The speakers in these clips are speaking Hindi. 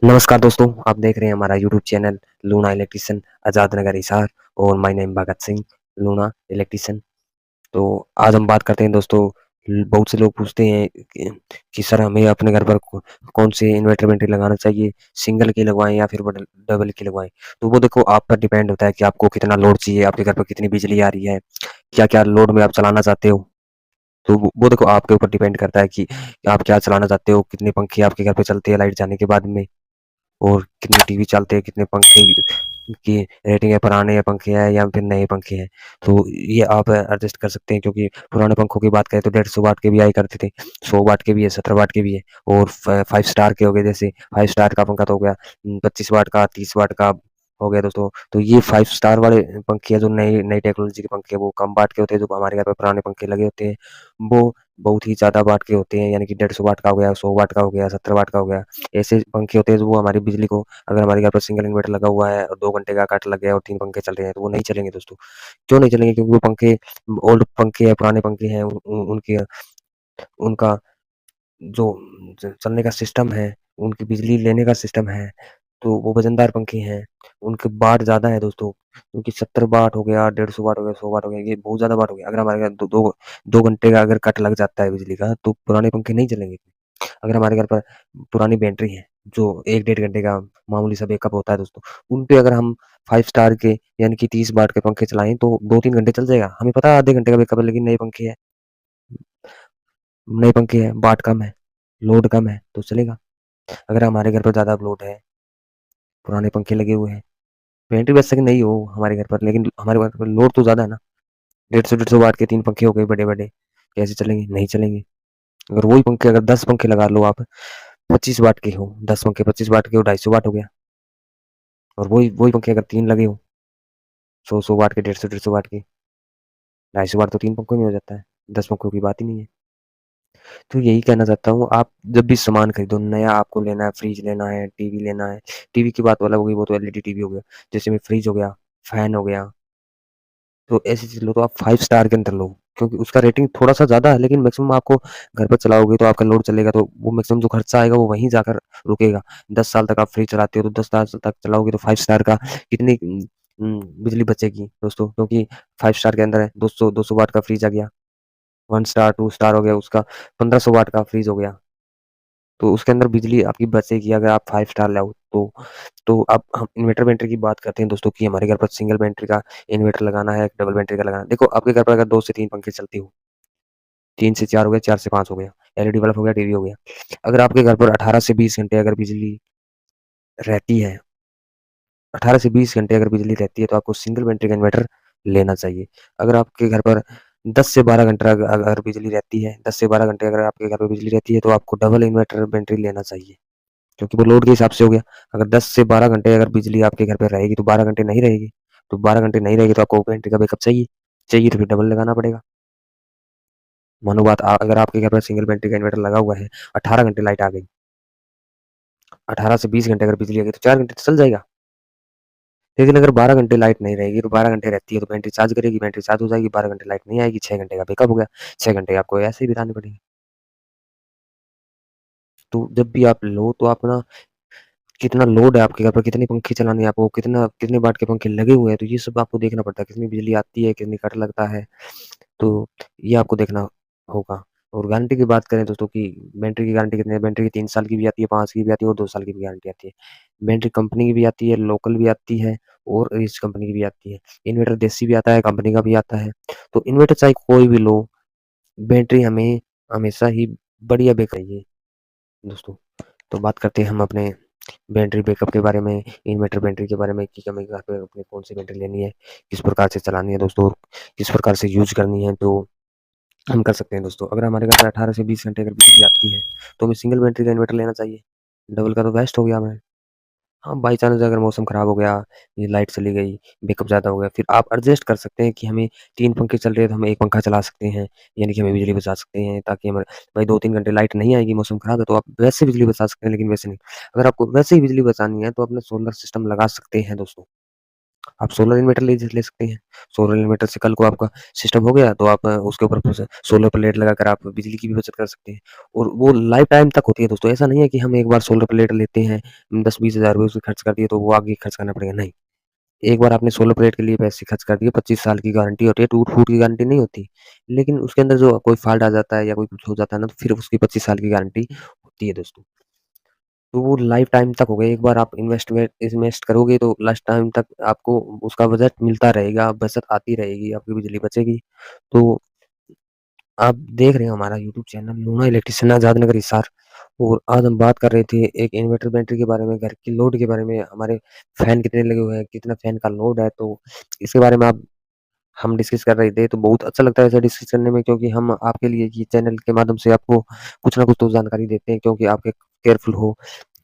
नमस्कार दोस्तों, आप देख रहे हैं हमारा YouTube channel Luna electrician Azad Nagar Hisar और my name Bhagat Singh Luna electrician. तो आज हम बात करते हैं दोस्तों। बहुत से लोग पूछते हैं कि सर हमें अपने घर पर कौन से इन्वर्टर बैटरी लगाना चाहिए, सिंगल की लगवाएं या फिर डबल की लगवाएं। तो वो देखो आप पर डिपेंड होता है कि आपको कितना लोड चाहिए, आपके घर पर कितनी बिजली आ रही है, क्या क्या लोड में आप चलाना चाहते हो। तो वो देखो आपके ऊपर डिपेंड करता है कि आप क्या चलाना चाहते हो, कितने पंखे आपके घर पे चलते हैं लाइट जाने के बाद में, और कितने टीवी चलते हैं, कितने पंखे की रेटिंग है, पुराने या पंखे हैं या फिर नए पंखे हैं। तो ये आप एडजस्ट कर सकते हैं, क्योंकि पुराने पंखों की बात करें तो 150 वाट के भी आया करते थे, 100 वाट के भी है, 70 वाट के भी है, और 5 स्टार के हो गए। जैसे 5 स्टार का पंखा तो हो गया 25 वाट का, 30 वाट का हो गया दोस्तों। तो ये 5 स्टार वाले पंखे हैं जो नई नई टेक्नोलॉजी के पंखे हैं, वो कम वाट के होते हैं। जो हमारे घर पे पुराने पंखे लगे होते हैं वो बहुत ही ज़्यादा वाट के होते हैं, यानी कि 150 वाट का हो गया, 100 वाट का हो गया, 70 वाट का हो गया। ऐसे पंखे होते हैं जो वो हमारी बिजली को, अगर हमारे घर पर सिंगल इन्वर्टर लगा हुआ है और 2 घंटे का कट लग गया और 3 पंखे चल रहे हैं, तो वो नहीं चलेंगे दोस्तों। क्यों नहीं चलेंगे? क्योंकि वो पंखे ओल्ड पंखे हैं, पुराने पंखे हैं। उनके उनका जो चलने का सिस्टम है, उनकी बिजली लेने का सिस्टम है, तो वो वजनदार पंखे हैं। उनके वाट ज़्यादा है दोस्तों, क्योंकि 70 वाट हो गया, 150 वाट हो गया, 100 वाट हो गया, ये बहुत ज़्यादा वाट हो गया। अगर हमारे घर दो घंटे का अगर कट लग जाता है बिजली का, तो पुराने पंखे नहीं चलेंगे। अगर हमारे घर पर पुरानी बैटरी है, जो 1 डेढ़ घंटे का मामूली सा बैकअप होता है दोस्तों, उन पे अगर हम 5 स्टार के यानी कि 30 वाट के पंखे चलाएँ तो 2-3 घंटे चल जाएगा। हमें पता है आधे घंटे का बैकअप है, लेकिन नए पंखे हैं, वाट कम है, लोड कम है, तो चलेगा। अगर हमारे घर पर ज़्यादा लोड है, पुराने पंखे लगे हुए हैं, बैटरी वैसे कि नहीं हो हमारे घर पर, लेकिन हमारे घर पर लोड तो ज़्यादा है ना। 150 वाट के 3 पंखे हो गए बड़े-बड़े, कैसे चलेंगे? नहीं चलेंगे। अगर वही पंखे, अगर 10 पंखे लगा लो आप, 25 वाट के हो, 10 पंखे 25 वाट के हो, 250 वाट हो गया। और वही वही पंखे अगर 3 लगे हो, 100-100 वाट के, 150-150 वाट के, 250 वाट तो 3 पंखों में हो जाता है। 10 पंखों की बात ही नहीं है। तो यही कहना चाहता हूँ, आप जब भी सामान खरीदो, नया आपको लेना है, फ्रिज लेना है, टीवी लेना है, टीवी की बात अलग हो गई, वो तो एलईडी टीवी हो गया। जैसे में फ्रिज हो गया, फैन हो गया, तो ऐसी चीज़ लो तो आप 5 स्टार के अंदर लो, क्योंकि उसका रेटिंग थोड़ा-सा ज़्यादा है, लेकिन मैक्सिमम आपको घर पर चलाओगे तो आपका लोड चलेगा, तो वो मैक्सिमम जो खर्चा आएगा वो वहीं जाकर रुकेगा। 10 साल तक आप फ्रिज चलाते हो, तो 10 साल तक चलाओगे तो 5 स्टार का कितनी बिजली बचेगी दोस्तों, क्योंकि 5 स्टार के अंदर है 200 वाट का फ्रिज आ गया, 1 स्टार, 2 स्टार हो गया, उसका 1500 वाट का फ्रिज हो गया। तो उसके अंदर बिजली आपकी बचेगी अगर आप 5 स्टार लाओ तो। अब हम इन्वर्टर बैटरी की बात करते हैं दोस्तों, कि हमारे घर पर सिंगल बैटरी का इन्वर्टर लगाना है, डबल बैटरी का लगाना है। देखो आपके घर पर अगर 2 से 3 पंखे चलते हो, 3 से 4 हो गया, 4 से 5 हो गया, एलईडी बल्ब हो गया, टीवी हो गया। अगर आपके घर पर 18 से 20 घंटे अगर बिजली रहती है, 18 से 20 घंटे अगर बिजली रहती है, तो आपको सिंगल बैटरी का इन्वर्टर लेना चाहिए। अगर आपके घर पर 10 से 12 घंटा अगर बिजली रहती है, 10 से 12 घंटे अगर आपके घर पे बिजली रहती है, तो आपको डबल इन्वर्टर बैटरी लेना चाहिए। क्योंकि वो लोड के हिसाब से हो गया। अगर 10 से 12 घंटे अगर बिजली आपके घर पे रहेगी, तो 12 घंटे नहीं रहेगी। तो 12 घंटे नहीं रहेगी तो आपको बैटरी का बैकअप चाहिए। चाहिए तो फिर डबल लगाना पड़ेगा। मानो बात अगर आपके घर पे सिंगल बैटरी का इन्वर्टर लगा हुआ है, 18 घंटे लाइट आ गई, 18 से 20 घंटे अगर बिजली आ गई, तो 4 घंटे तो चल जाएगा। लेकिन अगर 12 घंटे लाइट नहीं रहेगी, तो 12 घंटे रहती है तो बैटरी चार्ज करेगी, बैटरी चार्ज हो जाएगी, 12 घंटे लाइट नहीं आएगी, 6 घंटे का बैकअप हो गया। 6 घंटे आपको ऐसे ही बिताने पड़ेंगे। तो जब भी आप लो तो आप ना, कितना लोड है आपके घर पर, कितने पंखे चलाने हैं आपको, कितने वाट के पंखे लगे हुए हैं, तो ये सब आपको देखना पड़ता है। कितनी बिजली आती है, कितनी कट लगता है, तो ये आपको देखना होगा। और गारंटी की बात करें दोस्तों, कि बैटरी की गारंटी कितनी है, बैटरी की 3 साल की भी आती है, 5 की भी आती है और 2 साल की भी गारंटी आती है। बैटरी कंपनी की भी आती है, लोकल भी आती है और इस कंपनी की भी आती है। इन्वर्टर देसी भी आता है, कंपनी का भी आता है। तो इन्वर्टर चाहे कोई भी लो, बैटरी हमें हमेशा ही बढ़िया चाहिए दोस्तों। तो बात करते हैं हम अपने बैटरी बैकअप के बारे में, इन्वर्टर बैटरी के बारे में, कि हमें घर पे अपने कौन सी बैटरी लेनी है, किस प्रकार से चलानी है दोस्तों, किस प्रकार से यूज़ करनी है, तो हम कर सकते हैं दोस्तों। अगर हमारे घर पे 18 से 20 घंटे अगर बिजली आती है, तो हमें सिंगल बैटरी का इन्वर्टर लेना चाहिए। डबल का तो बेस्ट हो गया हमें। हाँ, बाई चांस अगर मौसम खराब हो गया, ये लाइट चली गई, बैकअप ज़्यादा हो गया, फिर आप एडजस्ट कर सकते हैं कि हमें 3 पंखे चल रहे हैं, तो हम 1 पंखा चला सकते हैं, यानी कि हमें बिजली बचा सकते हैं, ताकि हमारे भाई 2-3 घंटे लाइट नहीं आएगी, मौसम खराब है, तो आप वैसे बिजली बचा सकते हैं, लेकिन वैसे नहीं। अगर आपको वैसे ही बिजली बचानी है, तो अपने सोलर सिस्टम लगा सकते हैं दोस्तों। आप सोलर इन्वर्टर ले ले सकते हैं। सोलर इन्वर्टर से कल को आपका सिस्टम हो गया तो आप उसके ऊपर सोलर प्लेट लगाकर आप बिजली की भी बचत कर सकते हैं और वो लाइफ टाइम तक होती है दोस्तों। ऐसा नहीं है कि हम एक बार सोलर प्लेट लेते हैं, 10-20 हज़ार रुपए उसमें खर्च कर दिए तो वो आगे खर्च करना पड़ेगा, नहीं। एक बार आपने सोलर प्लेट के लिए पैसे खर्च कर दिए, 25 साल की गारंटी होती है, टूट-फूट की गारंटी नहीं होती। लेकिन उसके अंदर जो कोई फ़ॉल्ट आ जाता है या कोई कुछ हो जाता है ना, तो फिर उसकी 25 साल की गारंटी होती है दोस्तों। तो वो लाइफ टाइम तक होगा, एक बार आप इन्वेस्ट करोगे तो लास्ट टाइम तक आपको उसका बजट मिलता रहेगा, बचत आती रहेगी, आपकी बिजली बचेगी। तो आप देख रहे हैं हमारा YouTube channel Luna electrician Azad Nagar Hisar और आज हम बात कर रहे थे एक इन्वर्टर बैटरी के बारे में, घर की लोड के बारे में, हमारे फैन कितने लगे हुए हैं, कितना फैन का लोड है, तो इसके बारे में आप हम डिस्कस कर रहे थे, तो बहुत अच्छा लगता है ऐसे डिस्कस करने में क्योंकि हम आपके लिए ये चैनल के माध्यम से आपको कुछ ना कुछ तो जानकारी देते हैं क्योंकि आप एक केयरफुल हो,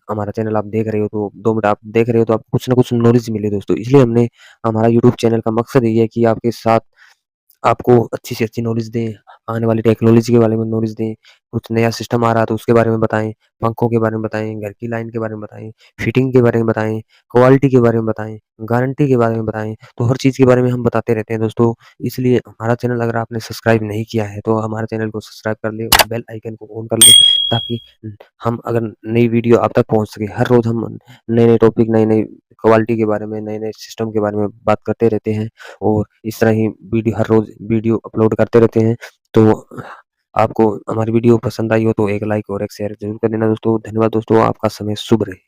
हमारा चैनल आप देख रहे हो तो 2 मिनट आप देख रहे हो तो आपको कुछ ना कुछ नॉलेज मिले दोस्तों। इसलिए हमने हमारा यूट्यूब चैनल का मकसद यही है कि आपके साथ आपको अच्छी से अच्छी नॉलेज दें, आने वाली टेक्नोलॉजी के बारे में नॉलेज दें, कुछ नया सिस्टम आ रहा है तो उसके बारे में बताएँ, पंखों के बारे में बताएँ, घर की लाइन के बारे में बताएँ, फिटिंग के बारे में बताएँ, क्वालिटी के बारे में बताएँ, गारंटी के बारे में बताएँ, तो हर चीज़ के बारे में हम बताते रहते हैं दोस्तों। इसलिए हमारा चैनल अगर आपने सब्सक्राइब नहीं किया है, तो हमारे चैनल को सब्सक्राइब कर लें और बेल आइकन को ऑन कर लें ताकि हम अगर नई वीडियो आप तक पहुँच सके। हर रोज़ हम नए-नए टॉपिक, नई-नई क्वालिटी के बारे में, नए-नए सिस्टम के बारे में बात करते रहते हैं। और इस तरह ही वीडियो हर रोज़ वीडियो अपलोड करते रहते हैं। तो आपको हमारी वीडियो पसंद आई हो तो एक लाइक और एक शेयर ज़रूर कर देना दोस्तों। धन्यवाद दोस्तों, आपका समय शुभ रहे।